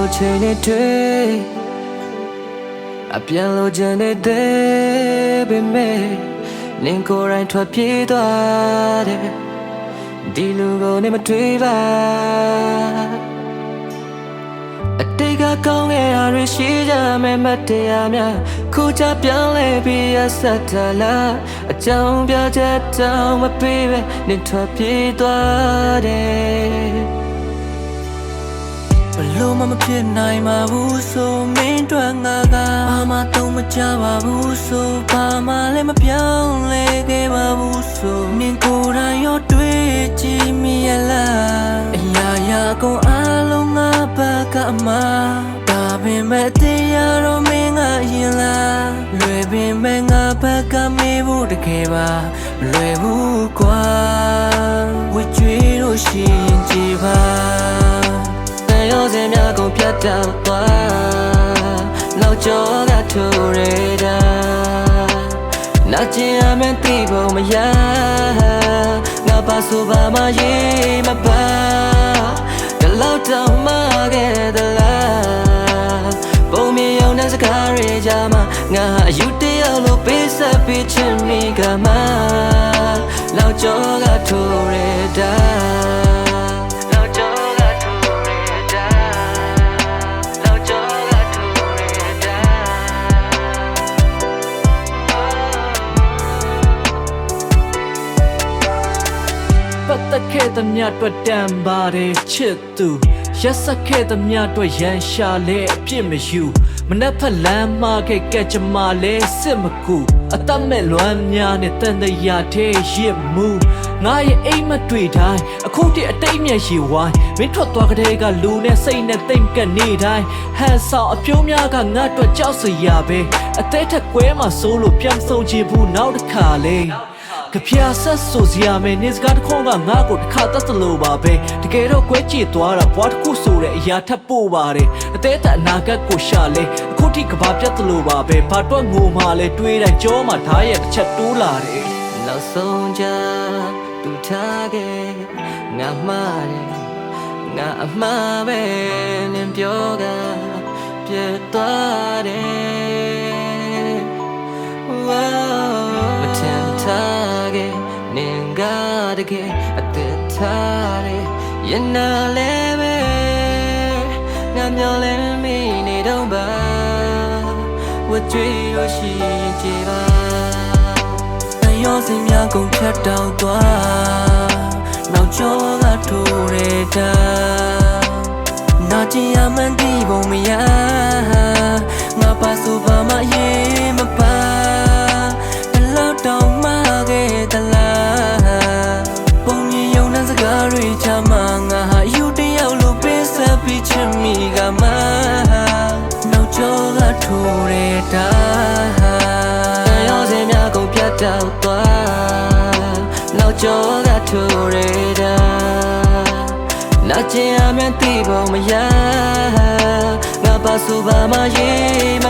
လိုချင်နေတဲ့အပြန်လိုချင်နေတဲ့ပေမဲ့နင်ကိုယ်တိုင်ထွက်ပြေးသွားတယ်ဒီလူကိုနေမတွေ့ပါအတိတ်ကကောင်းခဲ့တာတွေရှိကြမယ်မတရားများခုချပြောင်းလဲပြီးရဆက်တလားအကြောင်းပြချက်တောင်မပေးပဲနင်ထွက်ပြေးသွားတယ်ဘလို့မဖြစ်နိုင်ပါဘူးဆိုမင်းတို့ငါကဘာမှတော့မကြပါဘူးဆိုဘာမှလည်းမပြောင်းလဲခဲ့ပါဘူးဆိုနင်ကိုယ်တိုင်ရောတွေ့ကြည့်မိရလားအရာရာကုန်အားလုံးငါဘက်ကမှဒါပင်မဲ့တရားတော့မင်းကရင်လားလွယ်ပင်မဲ့ငါဘက်ကမေးဖို့တကယ်ပါမလွယ်ဘူးကွာဝကြွေးလို့ရှိရင်ကြည်ပါရောစင်များကုန်ပြတ်တောက်သွားနောက်ကျော်ကထိုးရတာနာကျင်အမှန်သိဖို့မရငါပါဆိုပါမရေးမပါဒီလောက်တောင်မှခဲ့သလားပုံမြင်ရောက်တဲ့စကားတွေကြမှာငါအယူတယောက်လို့ပေးဆက်ပေးချင်မိကမှနောက်ကျော်ကထိုးရတာပတ်သက်ခဲ့သမျှအတွက်တန်ပါတယ်ချစ်သူရက်စက်ခဲ့သမျှအတွက်ရန်ရှာလဲအပြစ်မယူမနှက်ဖက်လမ်းမခဲ့ကဲ့ကြမလဲစစ်မကူအသက်မဲ့လွမ်းများနဲ့တန်တရာထဲရစ်မှုငါရဲ့အိမ်မတွေ့တိုင်းအခုတည်းအတိတ်မျက်ရှိဝိုင်းမင်းထွက်သွားတဲ့ကလူနဲ့စိတ်နဲ့တိမ်ကပ်နေတိုင်းဟန်ဆောင်အပြိုးများကငါအတွက်ကြောက်စရာပဲအသေးထက်ကွဲမှစိုးလို့ပြန်ဆုံးချဘူးနောက်တစ်ခါလေကပြာဆက်ဆိုစရာမဲနေစကားတစ်ခုကငါ့ကိုတစ်ခါတတ်သလိုပါပဲတကယ်တော့ကွဲကြည့်သွားတာဘွားတစ်ခုဆိုတဲ့အရာထပ်ပို့ပါတယ်အသေးသက်အနာဂတ်ကိုရှာလဲအခုထိကဘာပြတ်သလိုပါပဲဘာတော့ငိုမှလဲတွေးတိုင်းကြောမှာဓာတ်ရဲ့တစ်ချက်တိုးလာတယ်နောက်ဆုံးကြတူထားခဲ့ငါမှားတယ်ငါအမှားပဲနင်ပြောကပြတ်သွားတယ်မထင်ထားခဲ့နင်ကတကယ်အသက်ထားတယ်ရင်နာလဲပဲငါမျောလဲမိနေတော့ပါဝကြွေးရရှိရင်ကြည်ပါရောစင်များကုန်ဖြတ်တောက်သွားနောက်ကျော်ကထိုးရတာနာကျင်ရမှန်းသိပုံမရငါပါဆိုပါမရေးမပါဒီလောက်တောင်မှခဲ့သလားပုံမြင်ယုံတဲ့စကားတွေချမှငါဟာယူတယောက်လို့ပေးဆက်ပြီးချင်မိကမှနောက်ကျော်ကထိုးရတာရောစင်များကုန်ပြတ်တောက်သွားနောက်ကျော်ကထိုးရတာနာကျင်အမှန်သိဖို့မရငါပါဆိုပါမရေးမ